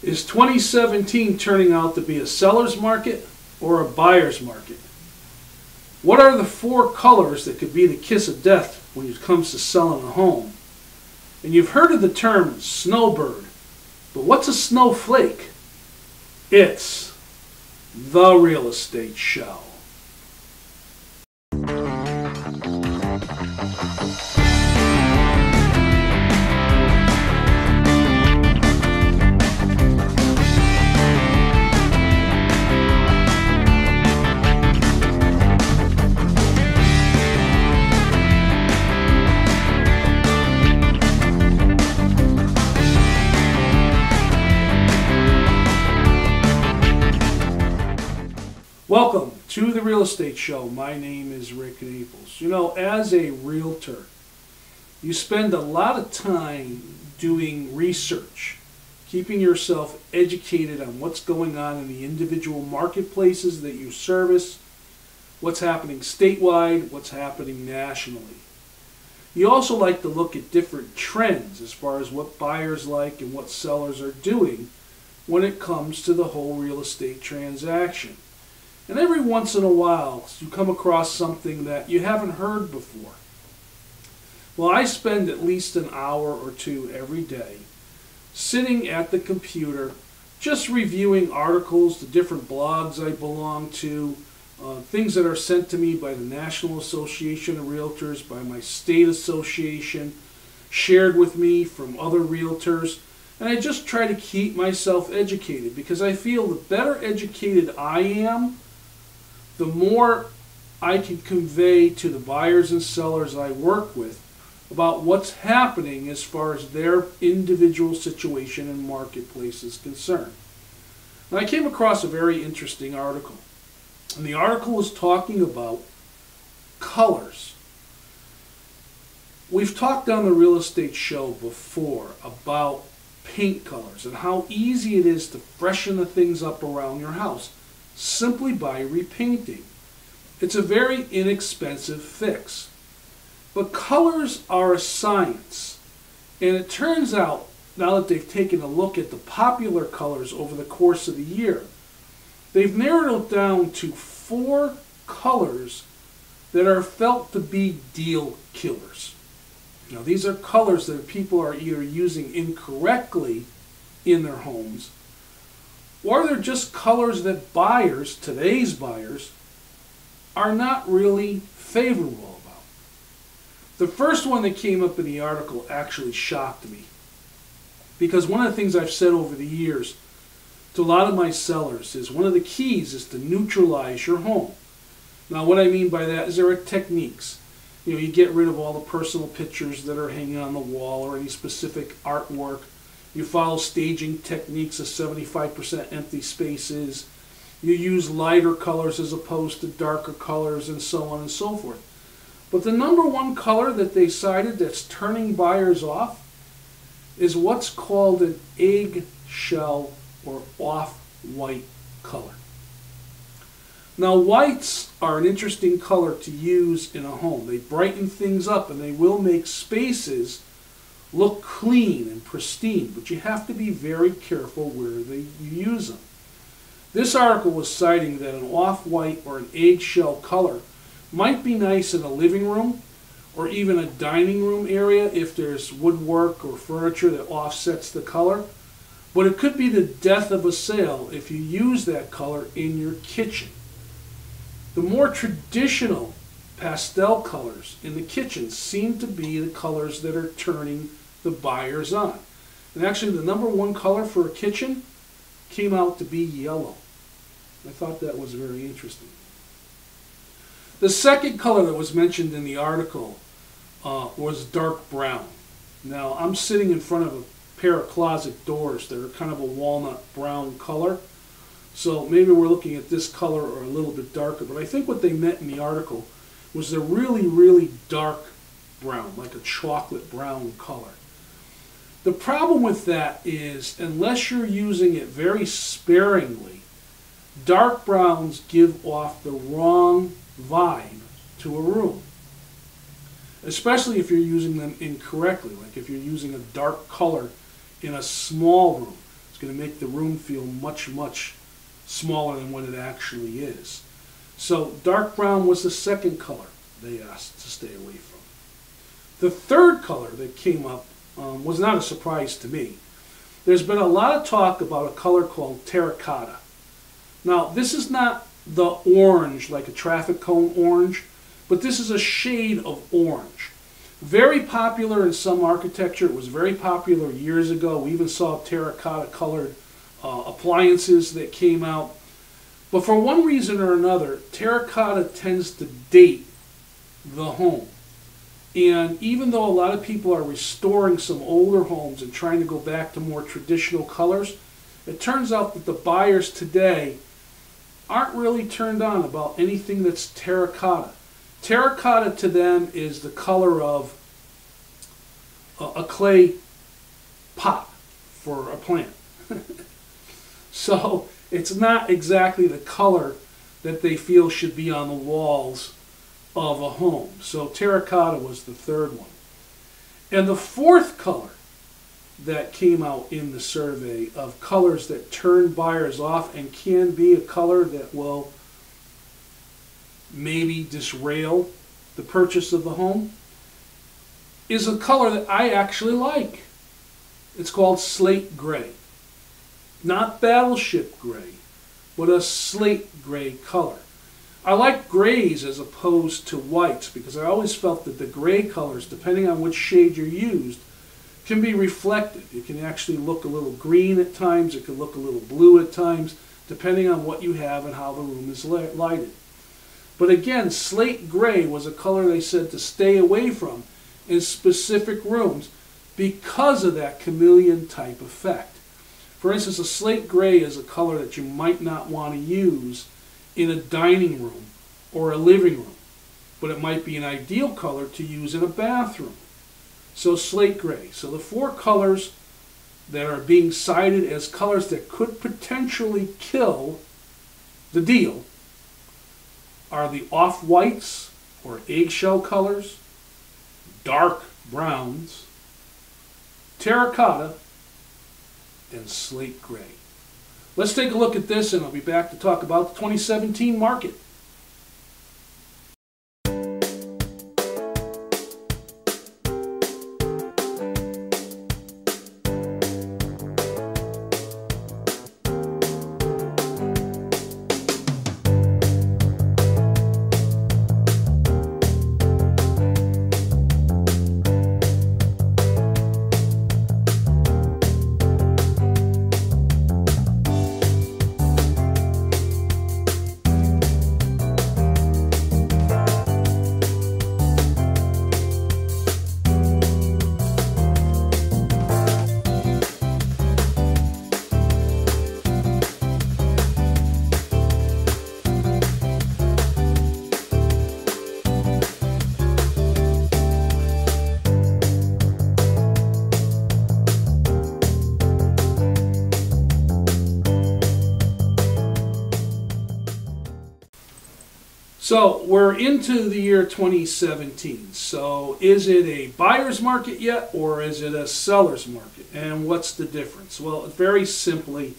Is 2017 turning out to be a seller's market or a buyer's market? What are the four colors that could be the kiss of death when it comes to selling a home? And you've heard of the term snowbird, but what's a snowflake? It's the real estate show. Welcome to the Real Estate Show. My name is Rick Naples. You know, as a realtor, you spend a lot of time doing research, keeping yourself educated on what's going on in the individual marketplaces that you service, what's happening statewide, what's happening nationally. You also like to look at different trends as far as what buyers like and what sellers are doing when it comes to the whole real estate transaction. And every once in a while, you come across something that you haven't heard before. Well, I spend at least an hour or two every day sitting at the computer, just reviewing articles, the different blogs I belong to, things that are sent to me by the National Association of Realtors, by my state association, shared with me from other realtors. And I just try to keep myself educated, because I feel the better educated I am, the more I can convey to the buyers and sellers I work with about what's happening as far as their individual situation and marketplace is concerned. And I came across a very interesting article. And the article was talking about colors. We've talked on the Real Estate Show before about paint colors and how easy it is to freshen the things up around your house simply by repainting. It's a very inexpensive fix. But colors are a science. And it turns out, now that they've taken a look at the popular colors over the course of the year, they've narrowed it down to 4 colors that are felt to be deal killers. Now, these are colors that people are either using incorrectly in their homes, or they're just colors that buyers, today's buyers, are not really favorable about. The first one that came up in the article actually shocked me, because one of the things I've said over the years to a lot of my sellers is one of the keys is to neutralize your home. Now, what I mean by that is there are techniques. You know, you get rid of all the personal pictures that are hanging on the wall or any specific artwork. You follow staging techniques of 75% empty spaces. You use lighter colors as opposed to darker colors, and so on and so forth. But the number one color that they cited that's turning buyers off is what's called an eggshell or off-white color. Now, whites are an interesting color to use in a home. They brighten things up and they will make spaces look clean and pristine, but you have to be very careful where you use them. This article was citing that an off-white or an eggshell color might be nice in a living room or even a dining room area if there's woodwork or furniture that offsets the color, but it could be the death of a sale if you use that color in your kitchen. The more traditional pastel colors in the kitchen seem to be the colors that are turning the buyers on. And actually, the number one color for a kitchen came out to be yellow. I thought that was very interesting. The second color that was mentioned in the article was dark brown. Now, I'm sitting in front of a pair of closet doors that are kind of a walnut brown color. So maybe we're looking at this color or a little bit darker. But I think what they meant in the article was the really, really dark brown, like a chocolate brown color. The problem with that is, unless you're using it very sparingly, dark browns give off the wrong vibe to a room. Especially if you're using them incorrectly, like if you're using a dark color in a small room. It's going to make the room feel much, much smaller than what it actually is. So dark brown was the second color they asked to stay away from. The third color that came up was not a surprise to me. There's been a lot of talk about a color called terracotta. Now, this is not the orange, like a traffic cone orange, but this is a shade of orange. Very popular in some architecture. It was very popular years ago. We even saw terracotta colored appliances that came out. But for one reason or another, terracotta tends to date the home. And even though a lot of people are restoring some older homes and trying to go back to more traditional colors, it turns out that the buyers today aren't really turned on about anything that's terracotta. Terracotta to them is the color of a clay pot for a plant. So it's not exactly the color that they feel should be on the walls of a home. So terracotta was the third one. And the fourth color that came out in the survey of colors that turn buyers off and can be a color that will maybe derail the purchase of the home is a color that I actually like. It's called slate gray. Not battleship gray, but a slate gray color. I like grays as opposed to whites because I always felt that the gray colors, depending on which shade you're used, can be reflective. It can actually look a little green at times, it can look a little blue at times, depending on what you have and how the room is lighted. But again, slate gray was a color they said to stay away from in specific rooms because of that chameleon type effect. For instance, a slate gray is a color that you might not want to use in a dining room or a living room, but it might be an ideal color to use in a bathroom. So slate gray. So the four colors that are being cited as colors that could potentially kill the deal are the off-whites or eggshell colors, dark browns, terracotta, and slate gray. Let's take a look at this and I'll be back to talk about the 2017 market. So we're into the year 2017. So is it a buyer's market yet or is it a seller's market? And what's the difference? Well, very simply,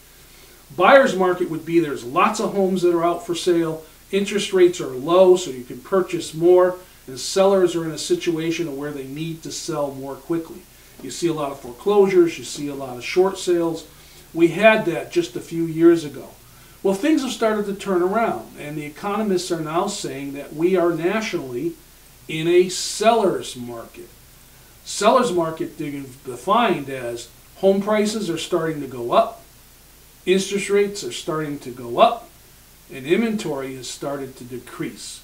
buyer's market would be there's lots of homes that are out for sale, interest rates are low so you can purchase more, and sellers are in a situation where they need to sell more quickly. You see a lot of foreclosures, you see a lot of short sales. We had that just a few years ago. Well, things have started to turn around, and the economists are now saying that we are nationally in a seller's market. Seller's market defined as home prices are starting to go up, interest rates are starting to go up, and inventory has started to decrease.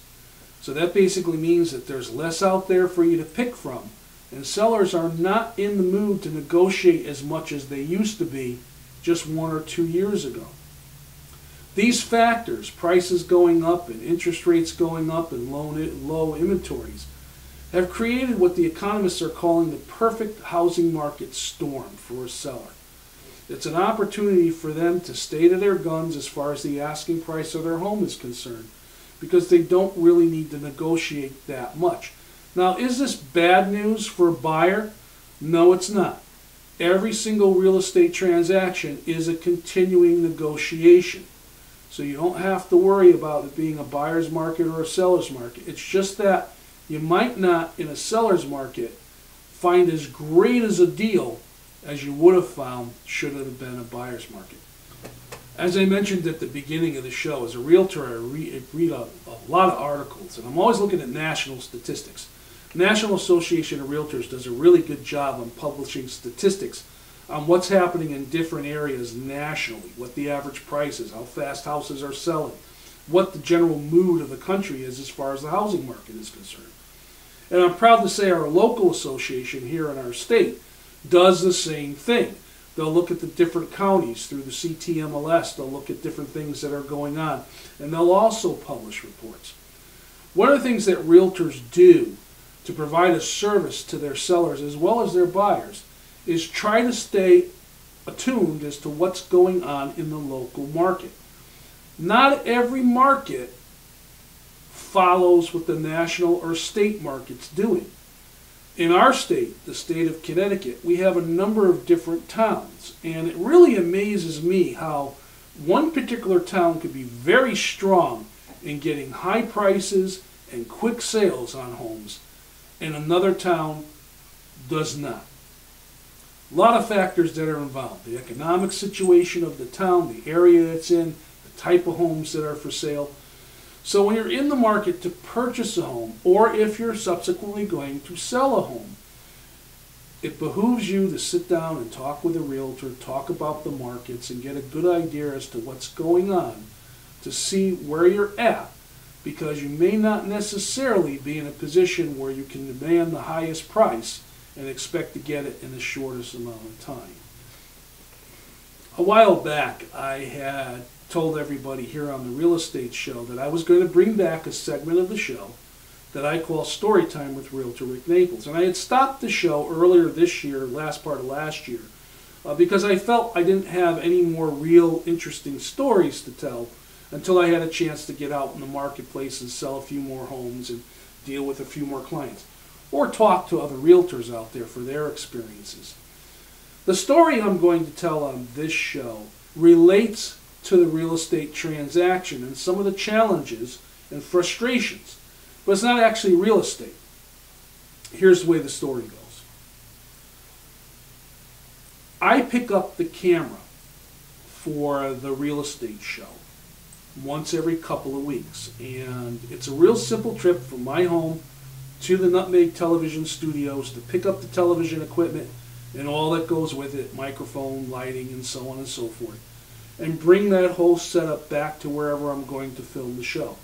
So that basically means that there's less out there for you to pick from, and sellers are not in the mood to negotiate as much as they used to be just 1 or 2 years ago. These factors, prices going up and interest rates going up and low inventories, have created what the economists are calling the perfect housing market storm for a seller. It's an opportunity for them to stay to their guns as far as the asking price of their home is concerned, because they don't really need to negotiate that much. Now, is this bad news for a buyer? No, it's not. Every single real estate transaction is a continuing negotiation. So you don't have to worry about it being a buyer's market or a seller's market. It's just that you might not, in a seller's market, find as great as a deal as you would have found should it have been a buyer's market. As I mentioned at the beginning of the show, as a realtor, I read a lot of articles, and I'm always looking at national statistics. National Association of Realtors does a really good job on publishing statistics on what's happening in different areas nationally, what the average price is, how fast houses are selling, what the general mood of the country is as far as the housing market is concerned. And I'm proud to say our local association here in our state does the same thing. They'll look at the different counties through the CTMLS, they'll look at different things that are going on, and they'll also publish reports. One of the things that realtors do to provide a service to their sellers as well as their buyers is try to stay attuned as to what's going on in the local market. Not every market follows what the national or state market's doing. In our state, the state of Connecticut, we have a number of different towns, and it really amazes me how one particular town could be very strong in getting high prices and quick sales on homes, and another town does not. A lot of factors that are involved. The economic situation of the town, the area it's in, the type of homes that are for sale. So when you're in the market to purchase a home, or if you're subsequently going to sell a home, it behooves you to sit down and talk with a realtor, talk about the markets, and get a good idea as to what's going on to see where you're at, because you may not necessarily be in a position where you can demand the highest price and expect to get it in the shortest amount of time. A while back, I had told everybody here on the real estate show that I was going to bring back a segment of the show that I call Story Time with Realtor Rick Naples. And I had stopped the show earlier this year, last part of last year, because I felt I didn't have any more real interesting stories to tell until I had a chance to get out in the marketplace and sell a few more homes and deal with a few more clients, or talk to other realtors out there for their experiences. The story I'm going to tell on this show relates to the real estate transaction and some of the challenges and frustrations, but it's not actually real estate. Here's the way the story goes. I pick up the camera for the real estate show once every couple of weeks, and it's a real simple trip from my home to the Nutmeg television studios to pick up the television equipment and all that goes with it, microphone, lighting, and so on and so forth, and bring that whole setup back to wherever I'm going to film the show.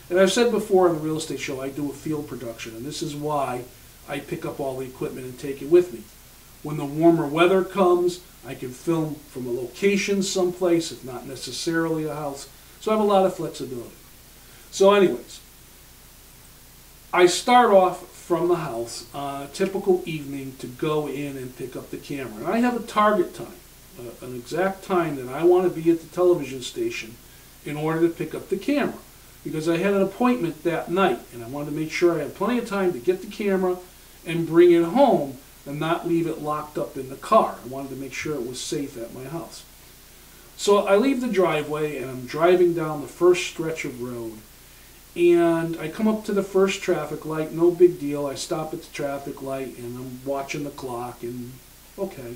And I've said before on the real estate show, I do a field production, and this is why I pick up all the equipment and take it with me. When the warmer weather comes, I can film from a location someplace, if not necessarily a house, so I have a lot of flexibility. So anyways, I start off from the house on a typical evening to go in and pick up the camera. And I have a target time, an exact time that I want to be at the television station in order to pick up the camera, because I had an appointment that night and I wanted to make sure I had plenty of time to get the camera and bring it home and not leave it locked up in the car. I wanted to make sure it was safe at my house. So I leave the driveway and I'm driving down the first stretch of road, and I come up to the first traffic light, no big deal. I stop at the traffic light and I'm watching the clock and okay.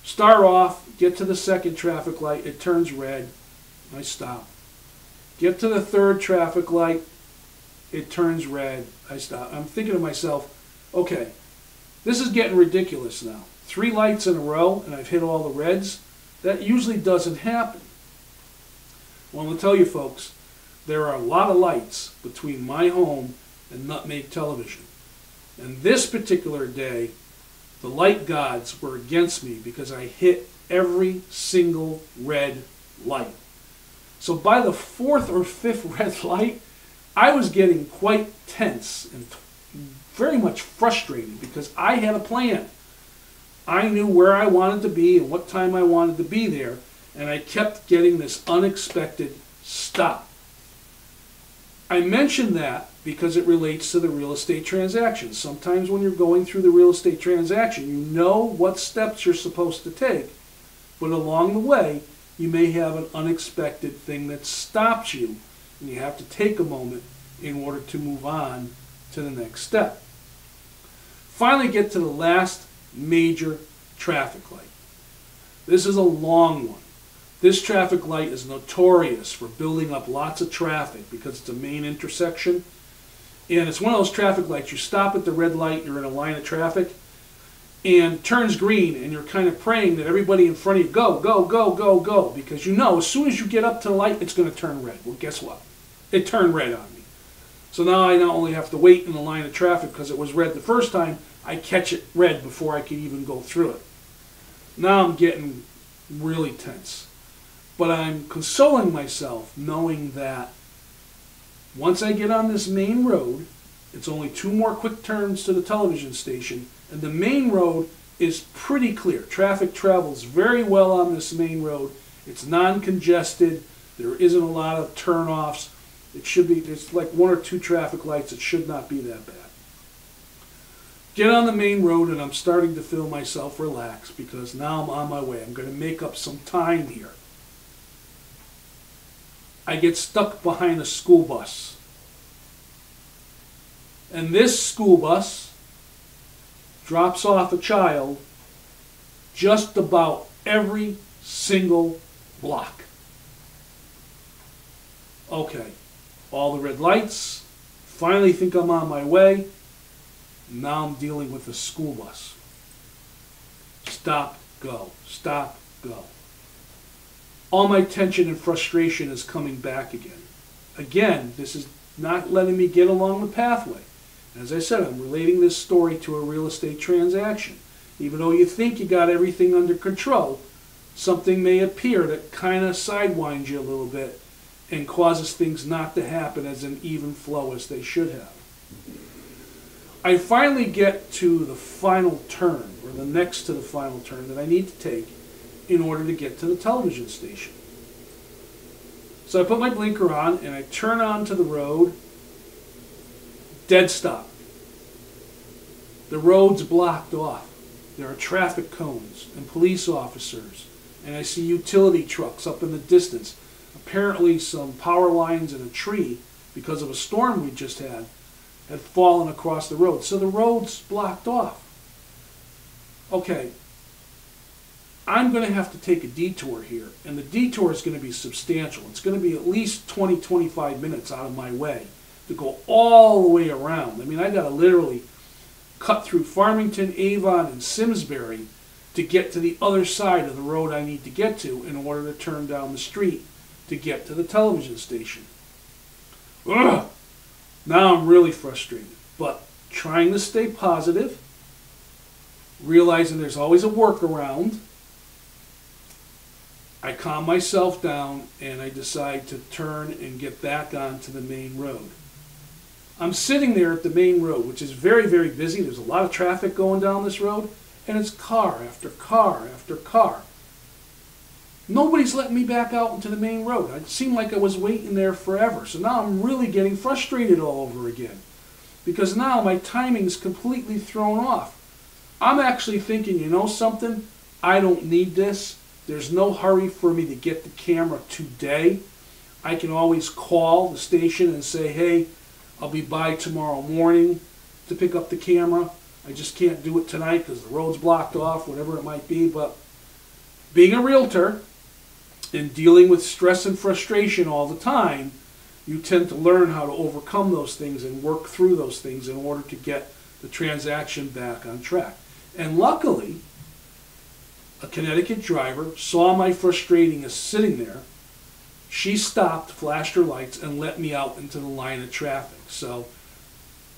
Start off, get to the second traffic light, it turns red, I stop. Get to the third traffic light, it turns red, I stop. I'm thinking to myself, okay, this is getting ridiculous now. 3 lights in a row and I've hit all the reds. That usually doesn't happen. Well, I'm going to tell you folks, there are a lot of lights between my home and Nutmeg Television. And this particular day, the light gods were against me because I hit every single red light. So by the 4th or 5th red light, I was getting quite tense and very much frustrated because I had a plan. I knew where I wanted to be and what time I wanted to be there, and I kept getting this unexpected stop. I mention that because it relates to the real estate transaction. Sometimes when you're going through the real estate transaction, you know what steps you're supposed to take, but along the way, you may have an unexpected thing that stops you, and you have to take a moment in order to move on to the next step. Finally, get to the last major traffic light. This is a long one. This traffic light is notorious for building up lots of traffic because it's a main intersection. And it's one of those traffic lights. You stop at the red light, you're in a line of traffic, and it turns green, and you're kind of praying that everybody in front of you go, go, go, go, go. Because you know as soon as you get up to the light, it's going to turn red. Well, guess what? It turned red on me. So now I not only have to wait in the line of traffic because it was red the first time, I catch it red before I can even go through it. Now I'm getting really tense. But I'm consoling myself knowing that once I get on this main road, it's only 2 more quick turns to the television station, and the main road is pretty clear. Traffic travels very well on this main road. It's non-congested. There isn't a lot of turn-offs. It's like 1 or 2 traffic lights. It should not be that bad. Get on the main road, and I'm starting to feel myself relax because now I'm on my way. I'm going to make up some time here. I get stuck behind a school bus. And this school bus drops off a child just about every single block. Okay, all the red lights, finally think I'm on my way. Now I'm dealing with the school bus. Stop, go, stop, go. All my tension and frustration is coming back again. Again, this is not letting me get along the pathway. As I said, I'm relating this story to a real estate transaction. Even though you think you got everything under control, something may appear that kind of sidewinds you a little bit and causes things not to happen as an even flow as they should have. I finally get to the final turn, or the next to the final turn that I need to take in order to get to the television station. So I put my blinker on and I turn onto the road. Dead stop. The road's blocked off. There are traffic cones and police officers, and I see utility trucks up in the distance. Apparently some power lines and a tree, because of a storm we just had fallen across the road. So the road's blocked off. Okay, I'm going to have to take a detour here, and the detour is going to be substantial. It's going to be at least 20-25 minutes out of my way to go all the way around. I mean, I got to literally cut through Farmington, Avon, and Simsbury to get to the other side of the road I need to get to in order to turn down the street to get to the television station. Ugh! Now I'm really frustrated, but trying to stay positive, realizing there's always a workaround. I calm myself down and I decide to turn and get back onto the main road. I'm sitting there at the main road, which is very, very busy. There's a lot of traffic going down this road, and it's car after car after car. Nobody's letting me back out into the main road. It seemed like I was waiting there forever. So now I'm really getting frustrated all over again, because now my timing's completely thrown off. I'm actually thinking, you know something? I don't need this. There's no hurry for me to get the camera today. I can always call the station and say, hey, I'll be by tomorrow morning to pick up the camera. I just can't do it tonight because the road's blocked off, whatever it might be. But being a realtor and dealing with stress and frustration all the time, you tend to learn how to overcome those things and work through those things in order to get the transaction back on track. And luckily, a Connecticut driver saw my frustrating sitting there. She stopped, flashed her lights, and let me out into the line of traffic. So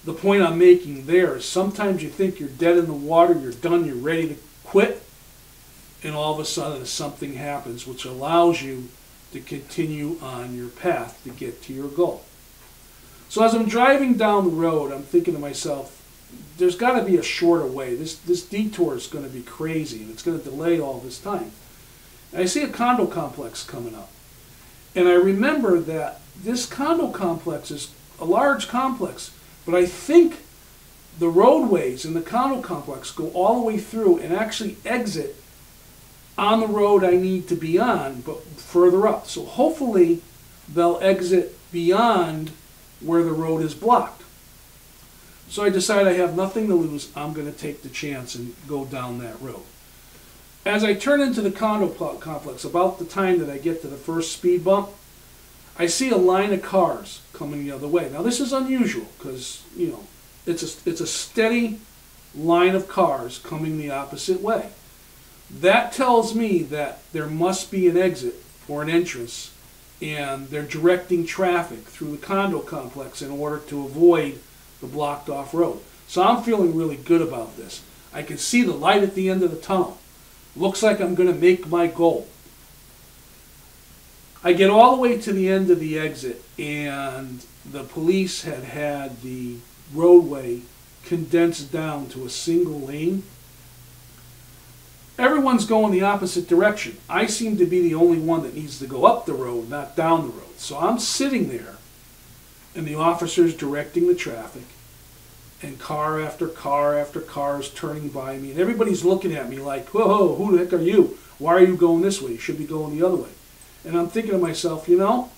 the point I'm making there is sometimes you think you're dead in the water, you're done, you're ready to quit, and all of a sudden something happens which allows you to continue on your path to get to your goal. So as I'm driving down the road, I'm thinking to myself, there's got to be a shorter way. This detour is going to be crazy, and it's going to delay all this time. And I see a condo complex coming up. And I remember that this condo complex is a large complex, but I think the roadways in the condo complex go all the way through and actually exit on the road I need to be on, but further up. So hopefully they'll exit beyond where the road is blocked. So I decide I have nothing to lose. I'm going to take the chance and go down that road. As I turn into the condo complex, about the time that I get to the first speed bump, I see a line of cars coming the other way. Now this is unusual because, you know, it's a steady line of cars coming the opposite way. That tells me that there must be an exit or an entrance, and they're directing traffic through the condo complex in order to avoid the blocked off road. So I'm feeling really good about this. I can see the light at the end of the tunnel. Looks like I'm going to make my goal. I get all the way to the end of the exit, and the police had the roadway condensed down to a single lane. Everyone's going the opposite direction. I seem to be the only one that needs to go up the road, not down the road. So I'm sitting there, and the officer's directing the traffic, and car after car after car is turning by me, and everybody's looking at me like, whoa, who the heck are you? Why are you going this way? You should be going the other way. And I'm thinking to myself, you know,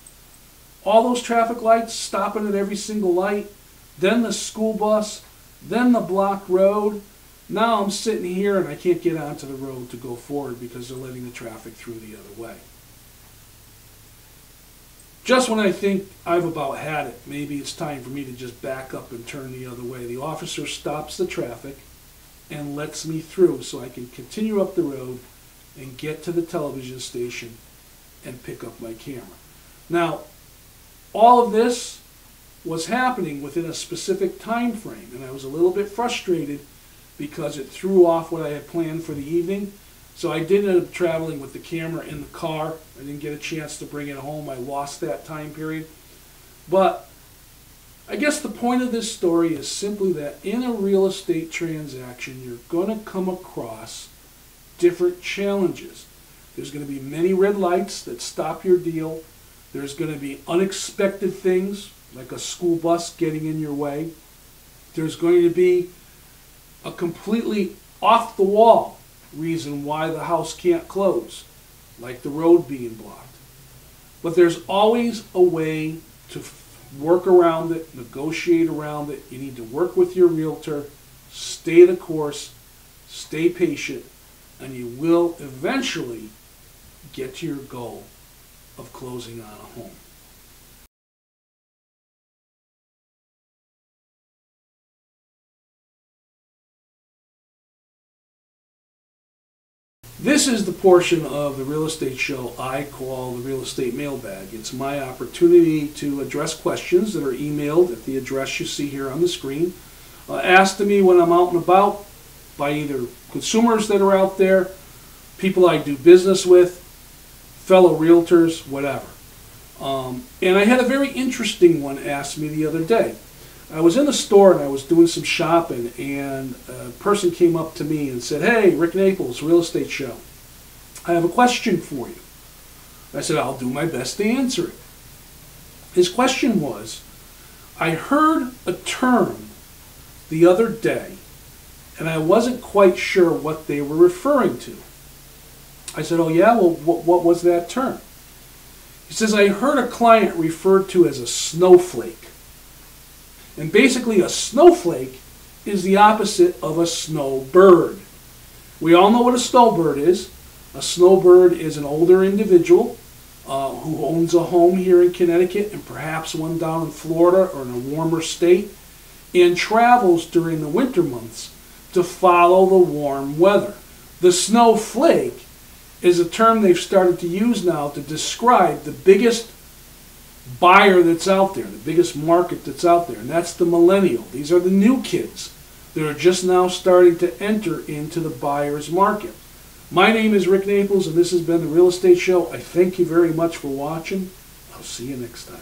all those traffic lights stopping at every single light, then the school bus, then the blocked road. Now I'm sitting here and I can't get onto the road to go forward because they're letting the traffic through the other way. Just when I think I've about had it, maybe it's time for me to just back up and turn the other way, the officer stops the traffic and lets me through so I can continue up the road and get to the television station and pick up my camera. Now, all of this was happening within a specific time frame, and I was a little bit frustrated because it threw off what I had planned for the evening. So I did end up traveling with the camera in the car. I didn't get a chance to bring it home. I lost that time period. But I guess the point of this story is simply that in a real estate transaction, you're going to come across different challenges. There's going to be many red lights that stop your deal. There's going to be unexpected things like a school bus getting in your way. There's going to be a completely off-the-wall reason why the house can't close, like the road being blocked. But there's always a way to work around it, negotiate around it. You need to work with your realtor, stay the course, stay patient, and you will eventually get to your goal of closing on a home. This is the portion of the real estate show I call the real estate mailbag. It's my opportunity to address questions that are emailed at the address you see here on the screen, asked to me when I'm out and about by either consumers that are out there, people I do business with, fellow realtors, whatever. And I had a very interesting one asked me the other day. I was in the store and I was doing some shopping, and a person came up to me and said, "Hey, Rick Naples, Real Estate Show. I have a question for you." I said, "I'll do my best to answer it." His question was, I heard a term the other day and I wasn't quite sure what they were referring to. I said, "Oh yeah, well what was that term?" He says, "I heard a client referred to as a snowflake. And basically a snowflake is the opposite of a snowbird." We all know what a snowbird is. A snowbird is an older individual who owns a home here in Connecticut and perhaps one down in Florida or in a warmer state, and travels during the winter months to follow the warm weather. The snowflake is a term they've started to use now to describe the biggest buyer that's out there, the biggest market that's out there, and that's the millennial. These are the new kids that are just now starting to enter into the buyer's market. My name is Rick Naples, and this has been the Real Estate Show. I thank you very much for watching. I'll see you next time.